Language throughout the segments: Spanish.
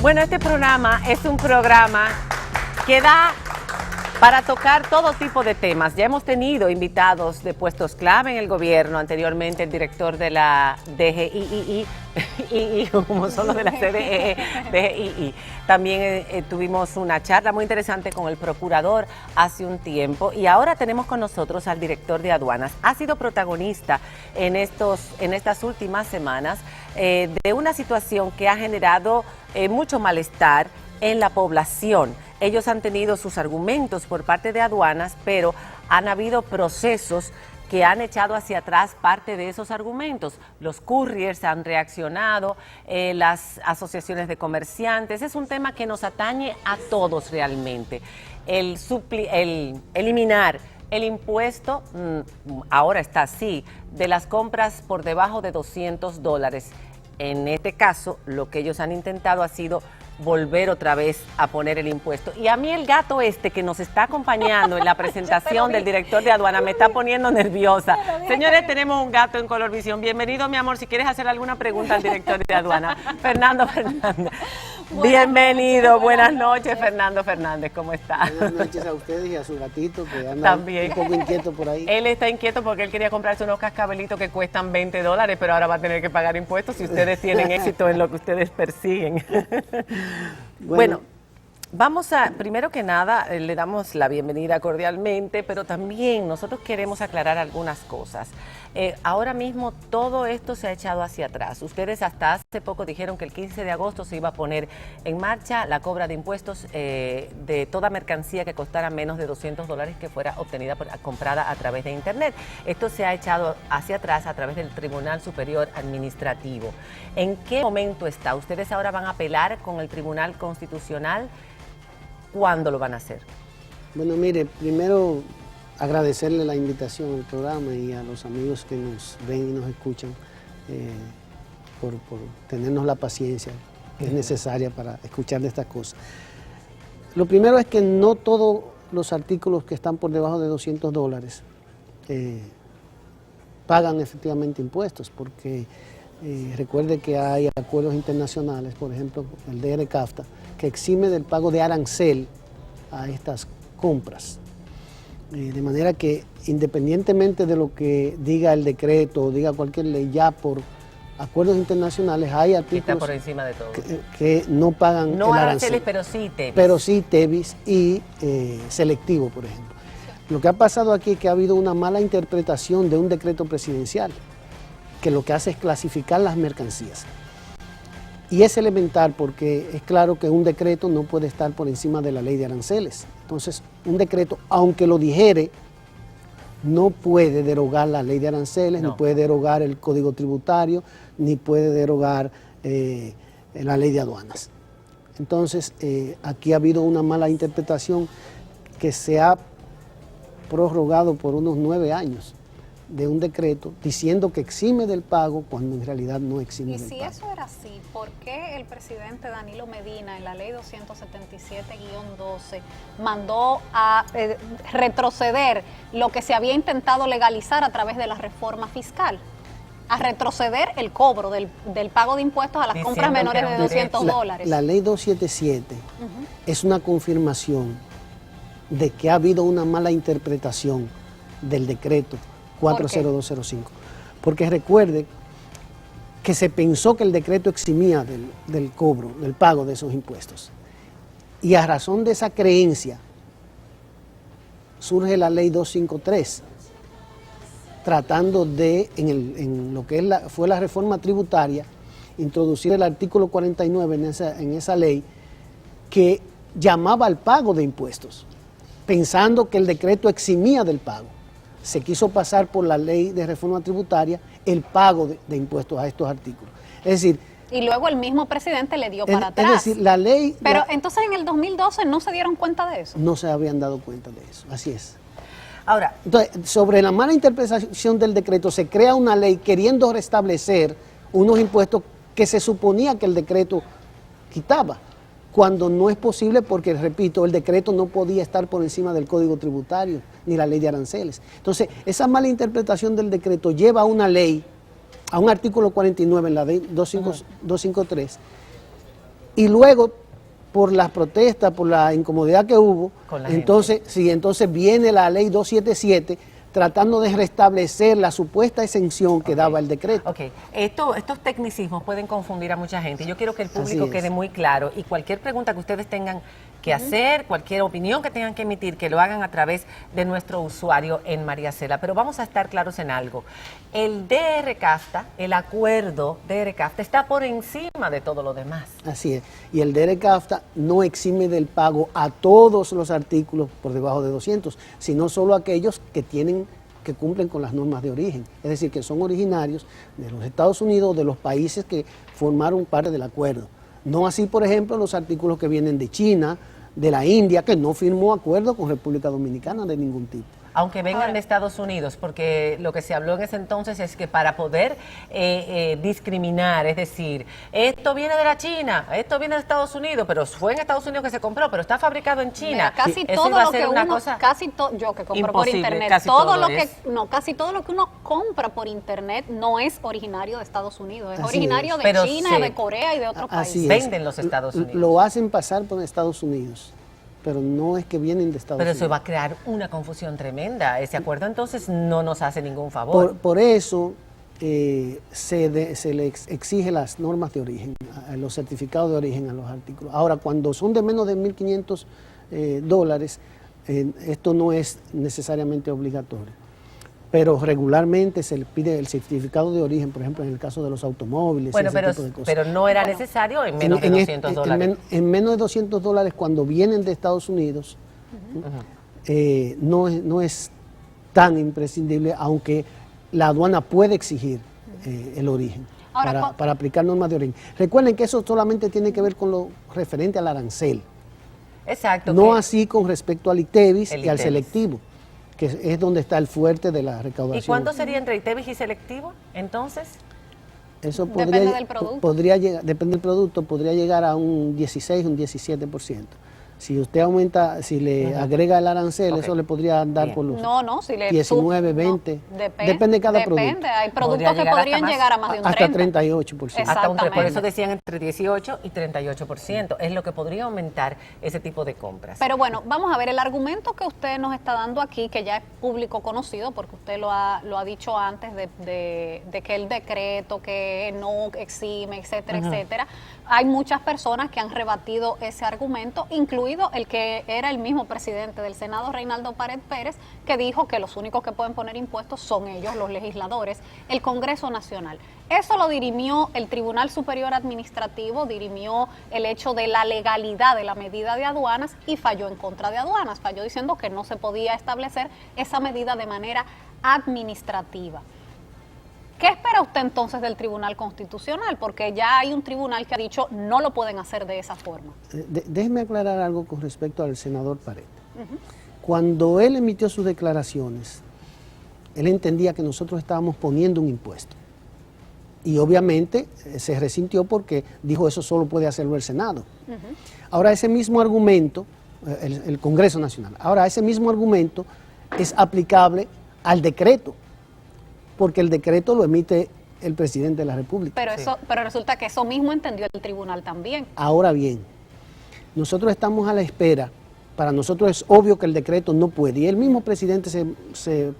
Bueno, este programa es un programa que da para tocar todo tipo de temas. Ya hemos tenido invitados de puestos clave en el gobierno, anteriormente el director de la DGII, como son los de la CDE, DGII. También tuvimos una charla muy interesante con el procurador hace un tiempo y ahora tenemos con nosotros al director de aduanas. Ha sido protagonista en estas últimas semanas de una situación que ha generado mucho malestar en la población. Ellos han tenido sus argumentos por parte de aduanas, pero han habido procesos que han echado hacia atrás parte de esos argumentos. Los couriers han reaccionado, las asociaciones de comerciantes. Es un tema que nos atañe a todos realmente. El eliminar el impuesto, ahora está así, de las compras por debajo de $200. En este caso, lo que ellos han intentado ha sido volver otra vez a poner el impuesto. Y a mí el gato que nos está acompañando en la presentación del director de aduana me está poniendo nerviosa. Señores, tenemos un gato en Color Visión. Bienvenido, mi amor, si quieres hacer alguna pregunta al director de aduana. Fernando Fernández. Bienvenido, buenas noches, Fernando Fernández, ¿cómo está? Buenas noches a ustedes y a su gatito que anda también un poco inquieto por ahí. Él está inquieto porque él quería comprarse unos cascabelitos que cuestan $20, pero ahora va a tener que pagar impuestos si ustedes tienen éxito en lo que ustedes persiguen. Bueno, vamos a, primero que nada, le damos la bienvenida cordialmente, pero también nosotros queremos aclarar algunas cosas. Ahora mismo todo esto se ha echado hacia atrás. Ustedes hasta hace poco dijeron que el 15 de agosto se iba a poner en marcha la cobra de impuestos de toda mercancía que costara menos de $200 que fuera obtenida, comprada a través de Internet. Esto se ha echado hacia atrás a través del Tribunal Superior Administrativo. ¿En qué momento está? ¿Ustedes ahora van a apelar con el Tribunal Constitucional? ¿Cuándo lo van a hacer? Bueno, mire, primero agradecerle la invitación al programa y a los amigos que nos ven y nos escuchan por tenernos la paciencia que es necesaria para escuchar de estas cosas. Lo primero es que no todos los artículos que están por debajo de $200 pagan efectivamente impuestos, porque recuerde que hay acuerdos internacionales, por ejemplo el DR-CAFTA, que exime del pago de arancel a estas compras. De manera que independientemente de lo que diga el decreto o diga cualquier ley, ya por acuerdos internacionales hay artículos está por encima de todo. que no pagan no el aranceles, arancel. pero sí TEBIS. Pero sí TEBIS y selectivo, por ejemplo. Lo que ha pasado aquí es que ha habido una mala interpretación de un decreto presidencial, que lo que hace es clasificar las mercancías. Y es elemental porque es claro que un decreto no puede estar por encima de la ley de aranceles. Entonces, un decreto, aunque lo dijere, no puede derogar la ley de aranceles, no. Ni puede derogar el Código Tributario, ni puede derogar la ley de aduanas. Entonces, aquí ha habido una mala interpretación que se ha prorrogado por unos 9 años de un decreto diciendo que exime del pago cuando en realidad no exime del pago. Y si eso era así, ¿por qué el presidente Danilo Medina en la ley 277-12 mandó a retroceder lo que se había intentado legalizar a través de la reforma fiscal? A retroceder el cobro del pago de impuestos a las compras menores de $200. La ley 277 es una confirmación de que ha habido una mala interpretación del decreto 40205, porque recuerde que se pensó que el decreto eximía del cobro, del pago de esos impuestos, y a razón de esa creencia surge la ley 253, tratando de, en lo que fue la reforma tributaria, introducir el artículo 49 en esa ley que llamaba al pago de impuestos, pensando que el decreto eximía del pago. Se quiso pasar por la ley de reforma tributaria el pago de impuestos a estos artículos. Es decir... Y luego el mismo presidente le dio para atrás. Es decir, la ley... Pero entonces en el 2012 no se dieron cuenta de eso. No se habían dado cuenta de eso, así es. Ahora, entonces, sobre la mala interpretación del decreto se crea una ley queriendo restablecer unos impuestos que se suponía que el decreto quitaba, cuando no es posible porque, repito, el decreto no podía estar por encima del Código Tributario ni la ley de aranceles. Entonces, esa mala interpretación del decreto lleva a una ley, a un artículo 49 en la ley 253, Y luego, por las protestas, por la incomodidad que hubo, Con la entonces, sí, entonces viene la ley 277 tratando de restablecer la supuesta exención que daba el decreto. Ok, estos tecnicismos pueden confundir a mucha gente. Yo quiero que el público Así es. quede muy claro y cualquier pregunta que ustedes tengan que hacer, cualquier opinión que tengan que emitir, que lo hagan a través de nuestro usuario en María Cela. Pero vamos a estar claros en algo. El DR-CAFTA, el acuerdo DR-CAFTA, está por encima de todo lo demás. Así es. Y el DR-CAFTA no exime del pago a todos los artículos por debajo de 200, sino solo aquellos que cumplen con las normas de origen. Es decir, que son originarios de los Estados Unidos o de los países que formaron parte del acuerdo. No así, por ejemplo, los artículos que vienen de China, de la India, que no firmó acuerdo con República Dominicana de ningún tipo. Aunque vengan de Estados Unidos, porque lo que se habló en ese entonces es que para poder discriminar, es decir, esto viene de la China, esto viene de Estados Unidos, pero fue en Estados Unidos que se compró, pero está fabricado en China. Mira, casi Eso todo iba a lo ser que una uno, cosa yo que compro imposible, por internet, casi todo todo lo que, es. no, casi todo lo que uno compra por internet no es originario de Estados Unidos, es Así originario es. de Pero China, sí. de Corea y de otros Así países. es. Venden los Estados Unidos. Lo hacen pasar por Estados Unidos, pero no es que vienen de Estados Pero Unidos. eso va a crear una confusión tremenda. Ese acuerdo entonces no nos hace ningún favor. Por eso se le exige las normas de origen, los certificados de origen a los artículos. Ahora, cuando son de menos de $1.500, esto no es necesariamente obligatorio. Pero regularmente se le pide el certificado de origen, por ejemplo, en el caso de los automóviles. Bueno, y ese pero, tipo de cosas. pero no era necesario en menos de $200. En menos de $200 cuando vienen de Estados Unidos, no es tan imprescindible, aunque la aduana puede exigir el origen Ahora, para aplicar normas de origen. Recuerden que eso solamente tiene que ver con lo referente al arancel, Exacto. no que- así con respecto al ITEVIS El y al ITEVIS. selectivo, que es donde está el fuerte de la recaudación. ¿Y cuánto sería entre ITEVIS y selectivo, entonces? Eso Depende del producto. podría llegar, depende del producto, podría llegar a un 16, un 17%. Si usted aumenta, si le agrega el arancel, Ok. eso le podría dar Bien. por los No, si le 19, no, 20. depende Depende de cada Depende, producto. hay productos Podría que llegar hasta podrían más. llegar a más de un Hasta 30. 38%. Hasta por eso Exactamente. decían entre 18 y 38%. Es lo que podría aumentar ese tipo de compras. Pero bueno, vamos a ver el argumento que usted nos está dando aquí, que ya es público conocido, porque usted lo ha dicho antes de que el decreto que no exime, etcétera, etcétera. Hay muchas personas que han rebatido ese argumento, incluido el que era el mismo presidente del Senado, Reinaldo Pared Pérez, que dijo que los únicos que pueden poner impuestos son ellos, los legisladores, el Congreso Nacional. Eso lo dirimió el Tribunal Superior Administrativo, dirimió el hecho de la legalidad de la medida de aduanas y falló en contra de aduanas, falló diciendo que no se podía establecer esa medida de manera administrativa. ¿Qué espera usted entonces del Tribunal Constitucional? Porque ya hay un tribunal que ha dicho no lo pueden hacer de esa forma. Déjeme aclarar algo con respecto al senador Pared. Cuando él emitió sus declaraciones, él entendía que nosotros estábamos poniendo un impuesto. Y obviamente se resintió porque dijo eso solo puede hacerlo el Senado. Ahora ese mismo argumento, el Congreso Nacional, ahora ese mismo argumento es aplicable al decreto, porque el decreto lo emite el presidente de la República. Pero resulta que eso mismo entendió el tribunal también. Ahora bien, nosotros estamos a la espera. Para nosotros es obvio que el decreto no puede. Y el mismo presidente se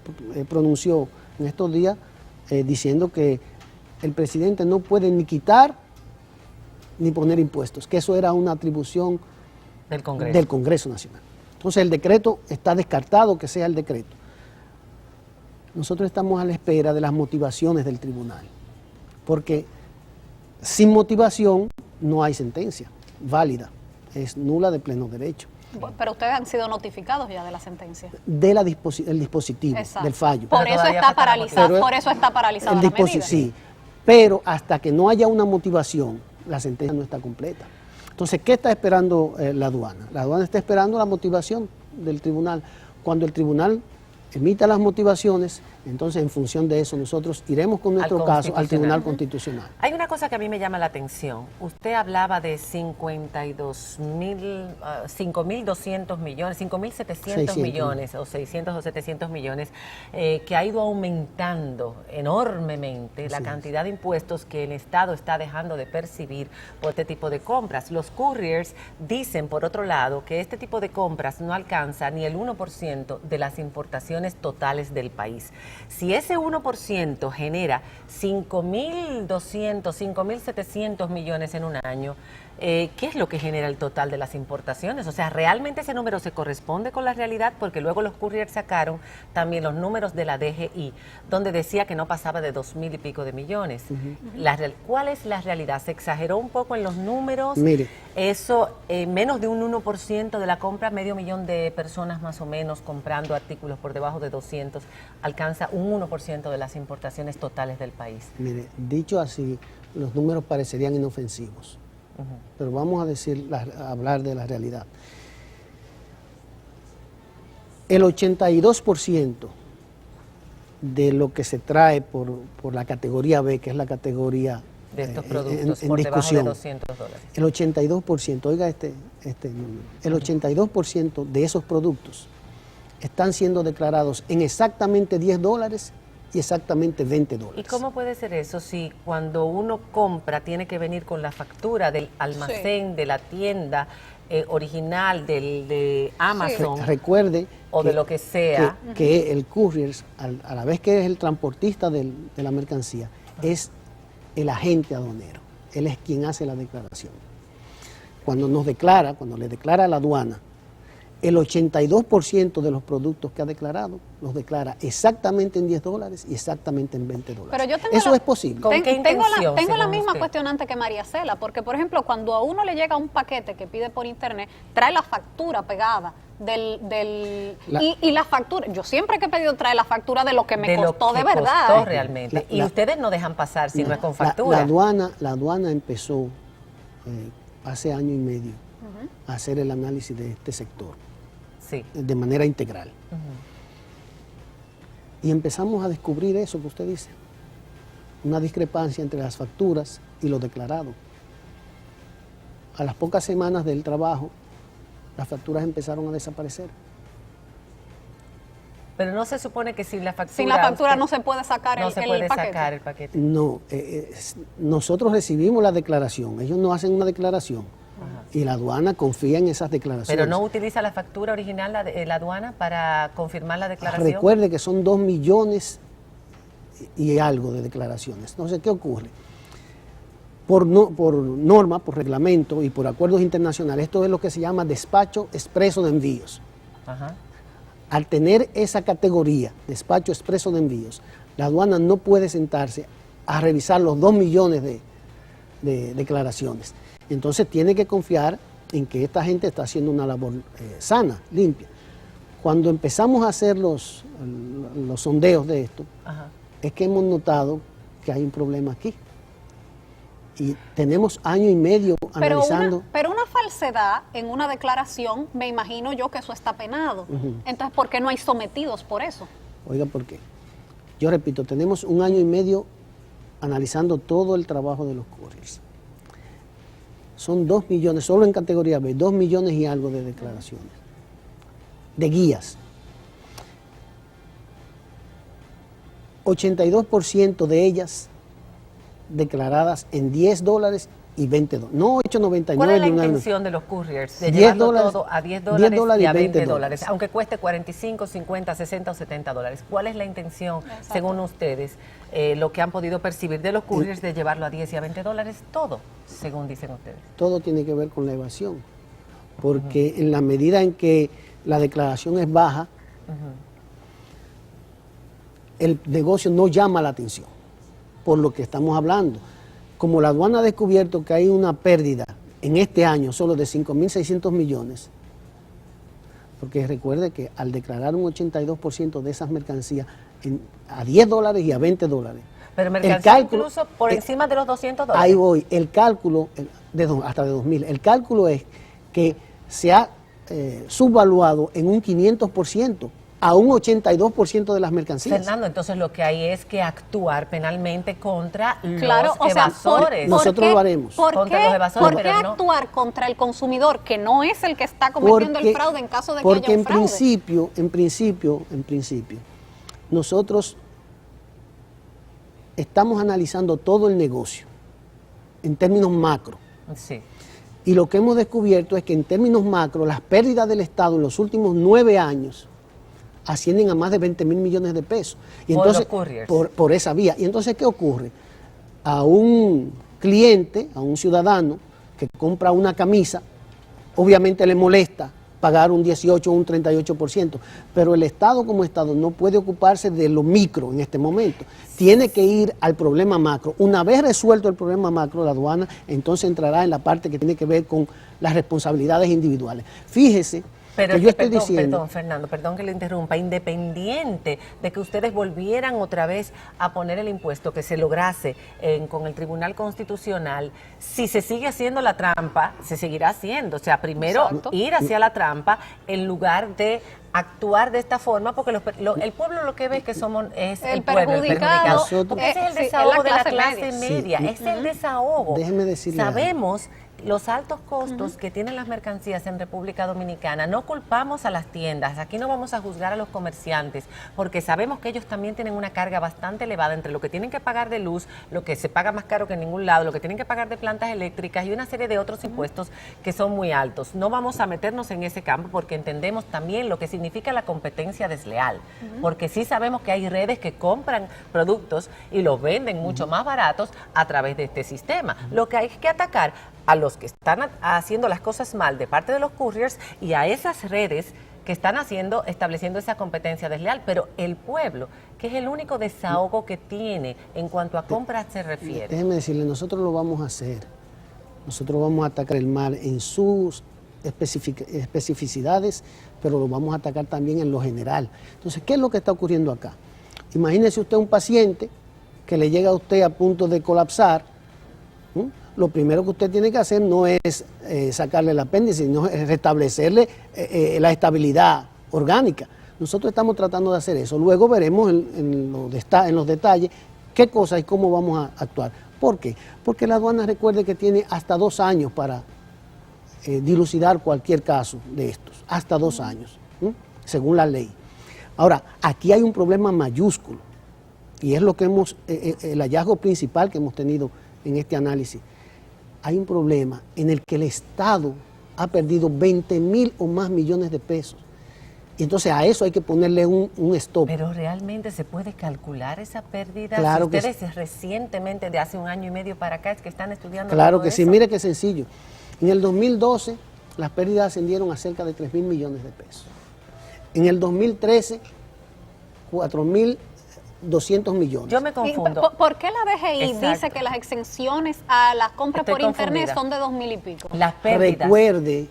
pronunció en estos días diciendo que el presidente no puede ni quitar ni poner impuestos, que eso era una atribución Del Congreso. del Congreso Nacional. Entonces el decreto está descartado que sea el decreto. Nosotros estamos a la espera de las motivaciones del tribunal, porque sin motivación no hay sentencia válida, es nula de pleno derecho. Pero ustedes han sido notificados ya de la sentencia. El dispositivo, Exacto. del fallo. Por Pero eso todavía está falta la paralizado, motivación. por eso está paralizada El la medida. sí, pero hasta que no haya una motivación, la sentencia no está completa. Entonces, ¿qué está esperando la aduana? La aduana está esperando la motivación del tribunal. Cuando el tribunal emita las motivaciones, Entonces, en función de eso, nosotros iremos con nuestro caso al Tribunal Constitucional. Hay una cosa que a mí me llama la atención. Usted hablaba de 5.200 millones, 5.700 millones, o 600 o 700 millones, que ha ido aumentando enormemente la cantidad de impuestos que el Estado está dejando de percibir por este tipo de compras. Los couriers dicen, por otro lado, que este tipo de compras no alcanza ni el 1% de las importaciones totales del país. Si ese 1% genera 5.200, 5.700 millones en un año, ¿qué es lo que genera el total de las importaciones? O sea, ¿realmente ese número se corresponde con la realidad? Porque luego los couriers sacaron también los números de la DGI, donde decía que no pasaba de 2.000 y pico de millones. ¿Cuál es la realidad? ¿Se exageró un poco en los números? Mire. Eso, menos de un 1% de la compra, 500.000 de personas más o menos comprando artículos por debajo de 200, alcanza un 1% de las importaciones totales del país. Mire, dicho así, los números parecerían inofensivos. Pero vamos a hablar de la realidad. El 82% de lo que se trae por la categoría B, que es la categoría de estos productos en por discusión, debajo de $200. El 82%, oiga este número, el 82% de esos productos están siendo declarados en exactamente $10 y exactamente $20. ¿Y cómo puede ser eso si cuando uno compra tiene que venir con la factura del almacén, de la tienda original, de Amazon, recuerde, o de lo que sea, que el courier, a la vez que es el transportista de la mercancía, es el agente aduanero. Él es quien hace la declaración. Cuando le declara a la aduana, el 82% de los productos que ha declarado los declara exactamente en $10 y exactamente en $20. Pero yo tengo eso es posible. ¿Con qué intención, tengo la misma usted? cuestionante que María Cela, porque por ejemplo, cuando a uno le llega un paquete que pide por internet, trae la factura pegada y la factura, yo siempre que he pedido trae la factura de lo que me costó de verdad. Costó realmente. Y ustedes no dejan pasar si no es con factura. La aduana empezó hace año y medio a hacer el análisis de este sector. Sí. De manera integral. Y empezamos a descubrir eso que usted dice, una discrepancia entre las facturas y lo declarado. A las pocas semanas del trabajo, las facturas empezaron a desaparecer. Pero no se supone que sin la factura... Sin la factura no se puede sacar no el se puede paquete. sacar el paquete. No, nosotros recibimos la declaración, ellos no hacen una declaración. Y la aduana confía en esas declaraciones. ¿Pero no utiliza la factura original la aduana para confirmar la declaración? Recuerde que son 2 millones y algo de declaraciones. Entonces, ¿qué ocurre? Por norma, por reglamento y por acuerdos internacionales, esto es lo que se llama despacho expreso de envíos. Al tener esa categoría, despacho expreso de envíos, la aduana no puede sentarse a revisar los 2 millones de declaraciones. Entonces tiene que confiar en que esta gente está haciendo una labor sana, limpia. Cuando empezamos a hacer los sondeos de esto, es que hemos notado que hay un problema aquí. Y tenemos año y medio analizando. Pero una falsedad en una declaración, me imagino yo que eso está penado. Entonces, ¿por qué no hay sometidos por eso? Oiga, ¿por qué? Yo repito, tenemos un año y medio analizando todo el trabajo de los couriers. Son 2 millones, solo en categoría B, 2 millones y algo de declaraciones, de guías. 82% de ellas declaradas en $10 y $20. No 8.99. ¿Cuál es la ni un intención de los couriers? De llevarlo todo a $10 y a $20, aunque cueste 45, 50, 60 o $70. ¿Cuál es la intención, según ustedes, lo que han podido percibir de los couriers de llevarlo a 10 y a $20? Todo, según dicen ustedes. Todo tiene que ver con la evasión, porque en la medida en que la declaración es baja, el negocio no llama la atención, por lo que estamos hablando. Como la aduana ha descubierto que hay una pérdida en este año solo de 5.600 millones, porque recuerde que al declarar un 82% de esas mercancías a $10 y a $20, pero mercancía incluso por encima de los $200. Ahí voy, el cálculo, hasta de 2.000, el cálculo es que se ha subvaluado en un 500% a un 82% de las mercancías. Fernando, entonces lo que hay es que actuar penalmente contra Claro, los evasores. Nosotros lo haremos. Contra los evasores, ¿Por qué pero no. actuar contra el consumidor, que no es el que está cometiendo el fraude en caso de que haya Porque un fraude? en principio, nosotros estamos analizando todo el negocio en términos macro. Sí. Y lo que hemos descubierto es que en términos macro, las pérdidas del Estado en los últimos 9 años ascienden a más de 20 mil millones de pesos. Y Por entonces, los couriers. por esa vía. Y entonces, ¿qué ocurre? A un cliente, a un ciudadano que compra una camisa, obviamente le molesta pagar un 18 o un 38%, pero el Estado como Estado no puede ocuparse de lo micro en este momento. Tiene que ir al problema macro. Una vez resuelto el problema macro, la aduana entonces entrará en la parte que tiene que ver con las responsabilidades individuales. Fíjese Pero que yo estoy diciendo... Perdón, Fernando, perdón que lo interrumpa, independiente de que ustedes volvieran otra vez a poner el impuesto que se lograse con el Tribunal Constitucional, si se sigue haciendo la trampa, se seguirá haciendo. O sea, primero Exacto. ir hacia la trampa en lugar de actuar de esta forma, porque el pueblo lo que ve es que somos es El pueblo, el perjudicado. perjudicado. Porque ese es el Sí, es la desahogo de la clase clase media. media, es el desahogo. Déjeme decirle algo. Sabemos los altos costos que tienen las mercancías en República Dominicana. No culpamos a las tiendas, aquí no vamos a juzgar a los comerciantes, porque sabemos que ellos también tienen una carga bastante elevada entre lo que tienen que pagar de luz, lo que se paga más caro que en ningún lado, lo que tienen que pagar de plantas eléctricas y una serie de otros impuestos que son muy altos. No vamos a meternos en ese campo porque entendemos también lo que significa la competencia desleal, porque sí sabemos que hay redes que compran productos y los venden mucho más baratos a través de este sistema. Lo que hay que atacar a los que están haciendo las cosas mal de parte de los couriers y a esas redes que están estableciendo esa competencia desleal, pero el pueblo, que es el único desahogo que tiene en cuanto a compras se refiere. Déjeme decirle, nosotros lo vamos a hacer. Nosotros vamos a atacar el mal en sus especificidades, pero lo vamos a atacar también en lo general. Entonces, ¿qué es lo que está ocurriendo acá? Imagínese usted un paciente que le llega a usted a punto de colapsar. Lo primero que usted tiene que hacer no es sacarle el apéndice, sino es restablecerle la estabilidad orgánica. Nosotros estamos tratando de hacer eso. Luego veremos en los detalles qué cosas y cómo vamos a actuar. ¿Por qué? Porque la aduana, recuerde que tiene hasta 2 años para dilucidar cualquier caso de estos. Hasta 2 años, según la ley. Ahora, aquí hay un problema mayúsculo y es lo que el hallazgo principal que hemos tenido en este análisis. Hay un problema en el que el Estado ha perdido 20.000 o más millones de pesos. Y entonces a eso hay que ponerle un stop. Pero realmente se puede calcular esa pérdida. Claro Si que ustedes recientemente, de hace 1 año y medio para acá, es que están estudiando. Claro todo que sí, eso. mire qué sencillo. En el 2012 las pérdidas ascendieron a cerca de 3.000 millones de pesos. En el 2013, 4.200 millones. Yo me confundo. ¿Por qué la DGI Exacto. dice que las exenciones a las compras Estoy por internet confundida. son de 2.000 y pico? Las pérdidas.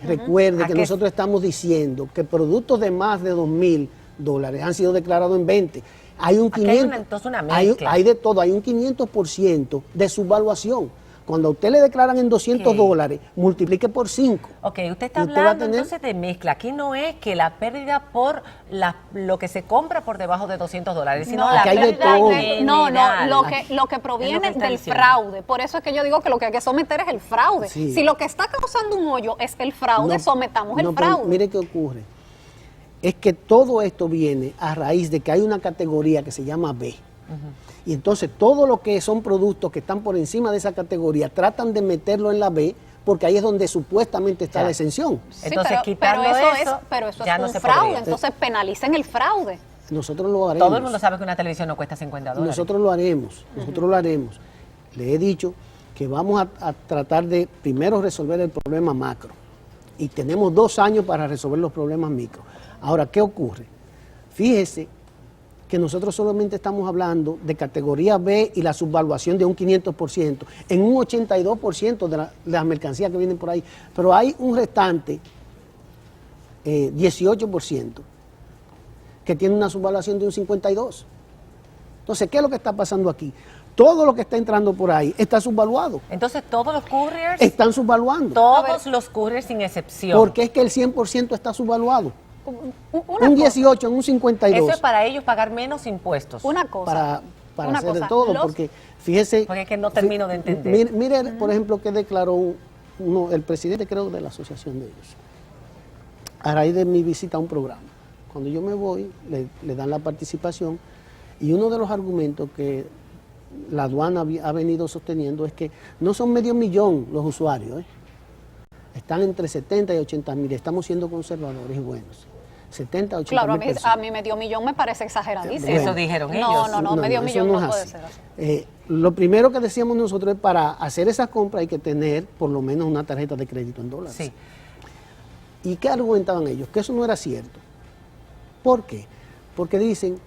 Recuerde ¿A que qué? nosotros estamos diciendo que productos de más de $2.000 han sido declarados en 20. Hay un Aquí hay 500, entonces una hay mezcla. de todo, hay un 500% de subvaluación. Cuando a usted le declaran en $200, multiplique por 5. Ok, usted está Y usted va a hablando tener- entonces de mezcla. Aquí no es que la pérdida por lo que se compra por debajo de $200, sino No, la aquí hay de pérdida todo. general. lo que Es lo proviene que está del diciendo. fraude. Por eso es que yo digo que lo que hay que someter es el fraude. Sí. Si lo que está causando un hoyo es el fraude, No, sometamos el no, pero fraude. mire qué ocurre. Es que todo esto viene a raíz de que hay una categoría que se llama B. Y entonces todo lo que son productos que están por encima de esa categoría tratan de meterlo en la B porque ahí es donde supuestamente está Ya. la exención. Sí, Entonces, quitando pero eso ya es no un se fraude. podría. Entonces penalicen el fraude. Nosotros lo haremos. Todo el mundo sabe que una televisión no cuesta $50. Nosotros lo haremos, nosotros lo haremos. Le he dicho que vamos a tratar de primero resolver el problema macro. Y tenemos 2 años para resolver los problemas micro. Ahora, ¿qué ocurre? Fíjese que nosotros solamente estamos hablando de categoría B y la subvaluación de un 500%, en un 82% de las mercancías que vienen por ahí. Pero hay un restante, 18%, que tiene una subvaluación de un 52%. Entonces, ¿qué es lo que está pasando aquí? Todo lo que está entrando por ahí está subvaluado. Entonces, todos los couriers, Están subvaluando. todos los couriers sin excepción. Porque es que el 100% está subvaluado. un 18, en un 52. Eso es para ellos pagar menos impuestos. Una cosa. Para una hacer de cosa, todo, porque fíjese... Porque es que no termino de entender. Mire, por ejemplo, que declaró el presidente, creo, de la asociación de ellos, a raíz de mi visita a un programa. Cuando yo me voy, le dan la participación, y uno de los argumentos que la aduana ha venido sosteniendo es que no son 500,000 los usuarios, están entre 70 y 80 mil, estamos siendo conservadores y buenos. 70, 80 Claro, mil personas. a mí $500,000 me parece exageradísimo. Eso dijeron ellos. No, $500,000 no, es puede así. ser así. Lo primero que decíamos nosotros es para hacer esa compra hay que tener por lo menos una tarjeta de crédito en dólares. Sí. ¿Y qué argumentaban ellos? Que eso no era cierto. ¿Por qué? Porque dicen,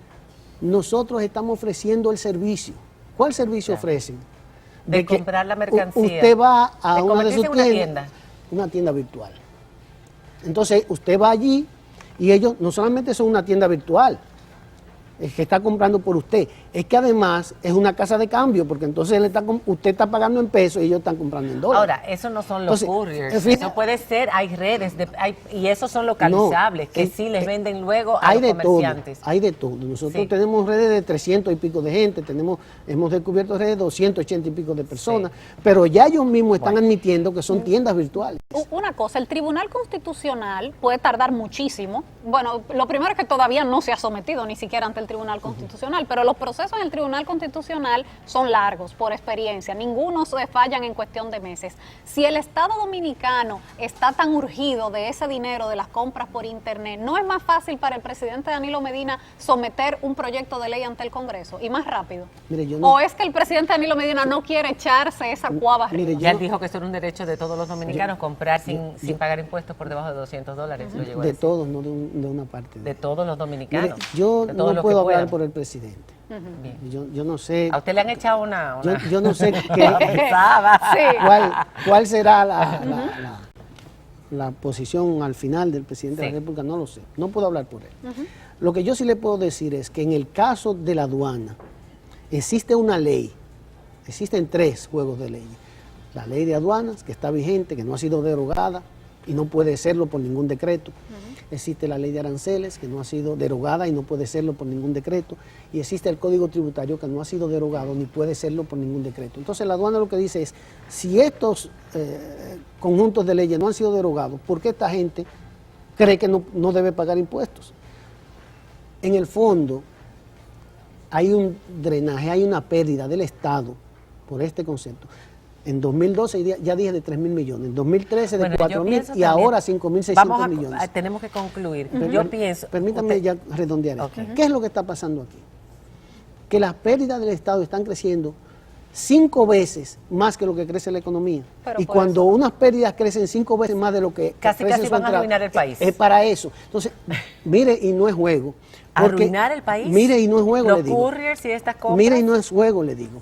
nosotros estamos ofreciendo el servicio. ¿Cuál servicio ofrecen? De comprar la mercancía. Usted va a de una de sus convertirse en tiendas, una tienda virtual. Entonces, usted va allí y ellos no solamente son una tienda virtual, es que está comprando por usted, es que además es una casa de cambio, porque entonces usted está pagando en pesos y ellos están comprando en dólares. Ahora, esos no son los Entonces, couriers, fíjate, eso puede ser, hay redes, y esos son localizables, no, que sí les venden luego a hay los de comerciantes. Todo, hay de todo. Nosotros Sí. tenemos redes de 300 y pico de gente, hemos descubierto redes de 280 y pico de personas, pero ya ellos mismos están admitiendo que son tiendas virtuales. Una cosa, el Tribunal Constitucional puede tardar muchísimo. Bueno, lo primero es que todavía no se ha sometido ni siquiera ante el Tribunal Constitucional, pero los procesos en el Tribunal Constitucional son largos, por experiencia. Ninguno se fallan en cuestión de meses. Si el Estado Dominicano está tan urgido de ese dinero de las compras por Internet, ¿no es más fácil para el presidente Danilo Medina someter un proyecto de ley ante el Congreso y más rápido? Mire, yo no- ¿O es que el presidente Danilo Medina no quiere echarse esa cuava arriba? Mire, Ya yo- él dijo que eso era un derecho de todos los dominicanos, comprar sin pagar impuestos por debajo de $200, lo llegó a de decir. todos, no de una parte. De todos los Mire, dominicanos. yo de todos no los puedo que hablar puedan. por el presidente. Bien. Yo no sé. A usted le han echado una Yo no sé pesada. cuál será la posición al final del presidente de Sí. la República, no lo sé. No puedo hablar por él. Lo que yo sí le puedo decir es que en el caso de la aduana existe una ley, existen 3 juegos de leyes. La ley de aduanas, que está vigente, que no ha sido derogada y no puede serlo por ningún decreto. Existe la ley de aranceles, que no ha sido derogada y no puede serlo por ningún decreto. Y existe el Código Tributario, que no ha sido derogado ni puede serlo por ningún decreto. Entonces la aduana lo que dice es, si estos conjuntos de leyes no han sido derogados, ¿por qué esta gente cree que no debe pagar impuestos? En el fondo, hay un drenaje, hay una pérdida del Estado por este concepto. En 2012 ya dije de 3.000 millones, en 2013 de Bueno, 4.000 pienso y también- ahora 5.600 millones. Tenemos que concluir. Yo pienso... Permítame usted- ya redondear esto. Ok. ¿Qué es lo que está pasando aquí? Que las pérdidas del Estado están creciendo 5 veces más que lo que crece la economía. Pero Y por cuando unas pérdidas crecen 5 veces más de lo que Casi crece su van a entrada, arruinar el país. Es para eso. Entonces, mire, y no es juego. porque- ¿Arruinar el país? Mire, y no es juego, Los le digo. couriers y estas compras. Mire, y no es juego, le digo.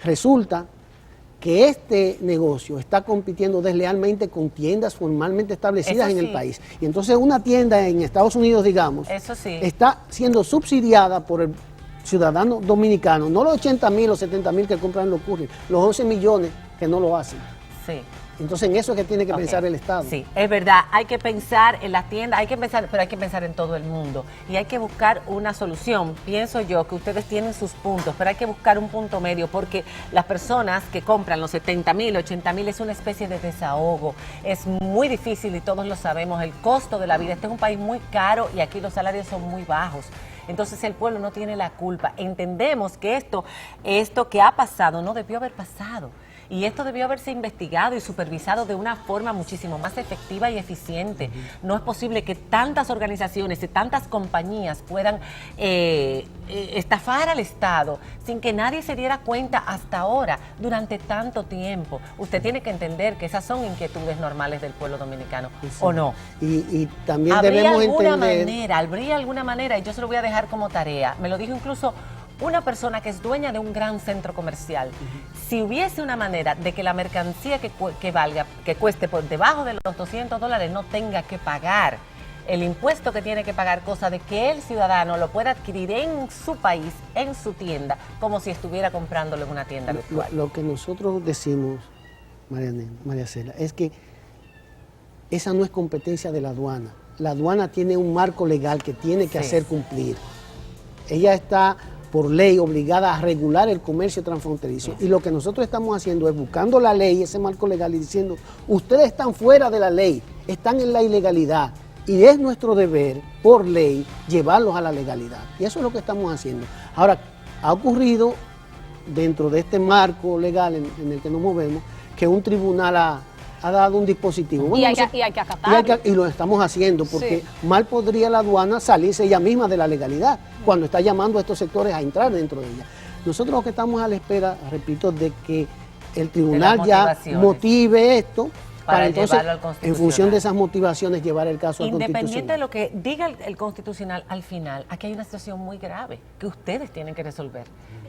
Resulta que este negocio está compitiendo deslealmente con tiendas formalmente establecidas Eso en el sí. país. Y entonces una tienda en Estados Unidos, digamos, Eso sí. está siendo subsidiada por el ciudadano dominicano, no los 80.000 o 70.000 que compran los couriers, los 11 millones que no lo hacen. Sí. Entonces en eso es que tiene que Ok. pensar el Estado. Sí, es verdad, hay que pensar en las tiendas, hay que pensar, pero hay que pensar en todo el mundo y hay que buscar una solución. Pienso yo que ustedes tienen sus puntos, pero hay que buscar un punto medio porque las personas que compran los 70.000, 80.000 es una especie de desahogo. Es muy difícil y todos lo sabemos, el costo de la vida. Este es un país muy caro y aquí los salarios son muy bajos. Entonces el pueblo no tiene la culpa. Entendemos que esto que ha pasado no debió haber pasado. Y esto debió haberse investigado y supervisado de una forma muchísimo más efectiva y eficiente. No es posible que tantas organizaciones y tantas compañías puedan estafar al Estado sin que nadie se diera cuenta hasta ahora, durante tanto tiempo. Usted tiene que entender que esas son inquietudes normales del pueblo dominicano, Sí. ¿o no? Y también Habría debemos alguna entender... manera, y yo se lo voy a dejar como tarea. Me lo dijo incluso una persona que es dueña de un gran centro comercial. Si hubiese una manera de que la mercancía que cueste por debajo de los $200 no tenga que pagar el impuesto que tiene que pagar, cosa de que el ciudadano lo pueda adquirir en su país, en su tienda, como si estuviera comprándolo en una tienda virtual. Lo que nosotros decimos, María Cela, es que esa no es competencia de la aduana. la aduana tiene un marco legal que tiene que Sí. hacer cumplir. Ella está por ley obligada a regular el comercio transfronterizo. Y lo que nosotros estamos haciendo es buscando la ley, ese marco legal, y diciendo, ustedes están fuera de la ley, están en la ilegalidad. Y es nuestro deber, por ley, llevarlos a la legalidad. Y eso es lo que estamos haciendo. Ahora, ha ocurrido, dentro de este marco legal en el que nos movemos, que un tribunal ha dado un dispositivo. Y hay no sé- que acatarlo. y lo estamos haciendo, porque Sí. mal podría la aduana salirse ella misma de la legalidad, cuando está llamando a estos sectores a entrar dentro de ella. Nosotros lo que estamos a la espera, repito, de que el tribunal ya motivaciones. motive esto, Para entonces, llevarlo al en Constitucional. función de esas motivaciones, llevar el caso al Independiente de Constitucional. lo que diga el Constitucional, al final, aquí hay una situación muy grave que ustedes tienen que resolver.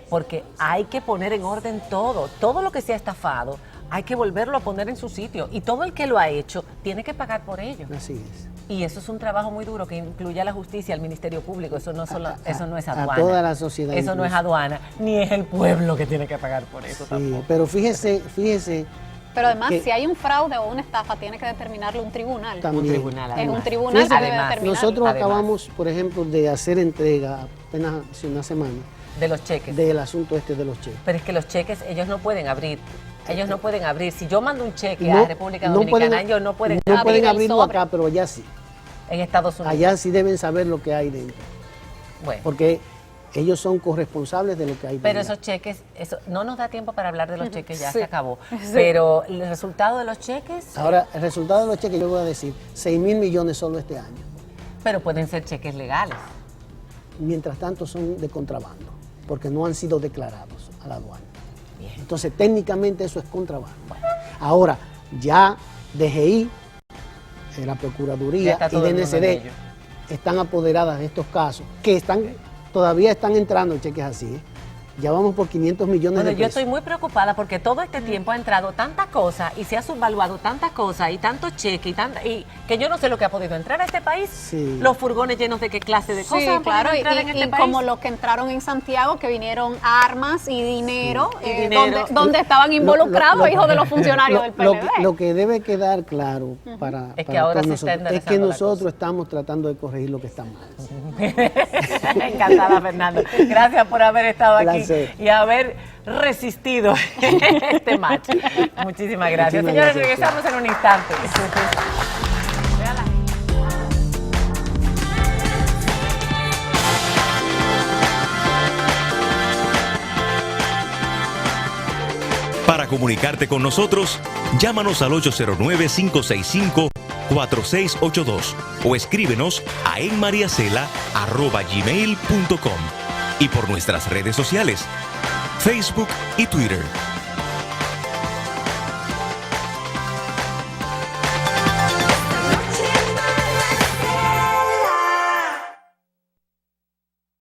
Porque hay que poner en orden todo lo que sea estafado, hay que volverlo a poner en su sitio. Y todo el que lo ha hecho tiene que pagar por ello. Así es. Y eso es un trabajo muy duro que incluye a la justicia, al Ministerio Público. Eso no es a aduana. toda la sociedad Eso no es incluso. aduana, ni es el pueblo que tiene que pagar por eso Sí, tampoco. pero fíjese Pero además, que- si hay un fraude o una estafa, tiene que determinarlo un tribunal. también. Un tribunal, Es además. un tribunal Fíjese, que debe además, determinarlo. Nosotros Además. acabamos, por ejemplo, de hacer entrega apenas hace una semana De los cheques. del asunto este de los cheques. Pero es que los cheques ellos no pueden abrir. Ellos no pueden abrir. Si yo mando un cheque No- a República no Dominicana, pueden- ellos no pueden No abrir pueden el abrirlo sobre. acá, pero allá sí. en Estados Unidos. Allá sí deben saber lo que hay dentro, Bueno, porque ellos son corresponsables de lo que hay pero dentro. esos cheques, eso no nos da tiempo para hablar de los cheques, ya Sí. se acabó. Sí. Pero el resultado de los cheques, Ahora, el resultado de los cheques, yo voy a decir, 6.000 millones solo este año. pero pueden ser cheques legales. Mientras tanto son de contrabando, porque no han sido declarados a la aduana. Bien. Entonces, técnicamente eso es contrabando. Ahora, ya DGI, la Ya Procuraduría está y todo el mundo en DNCD ello. están apoderadas de estos casos, que todavía están entrando cheques así. Ya vamos por 500 millones Bueno, de yo pesos. estoy muy preocupada porque todo este tiempo ha entrado tanta cosa y se ha subvaluado tanta cosa y tantos cheques y que yo no sé lo que ha podido entrar a este país. Sí. Los furgones llenos de qué clase de cosas Sí, han claro, podido y, entrar en este y país. como los que entraron en Santiago, que vinieron armas y dinero, Sí, y dinero. donde estaban involucrados Lo- hijos de los funcionarios del PLD. Lo que debe quedar claro para, Es que para ahora todos se está nosotros es que enderezando la nosotros cosa. estamos tratando de corregir lo que está mal. Encantada, Fernando. Gracias por haber estado aquí Placer. y haber resistido este match. Muchísimas gracias. Muchísimas Señores, gracias. regresamos en un instante. Para comunicarte con nosotros, llámanos al 809-565-4682 o escríbenos a enmariacela@gmail.com y por nuestras redes sociales, Facebook y Twitter.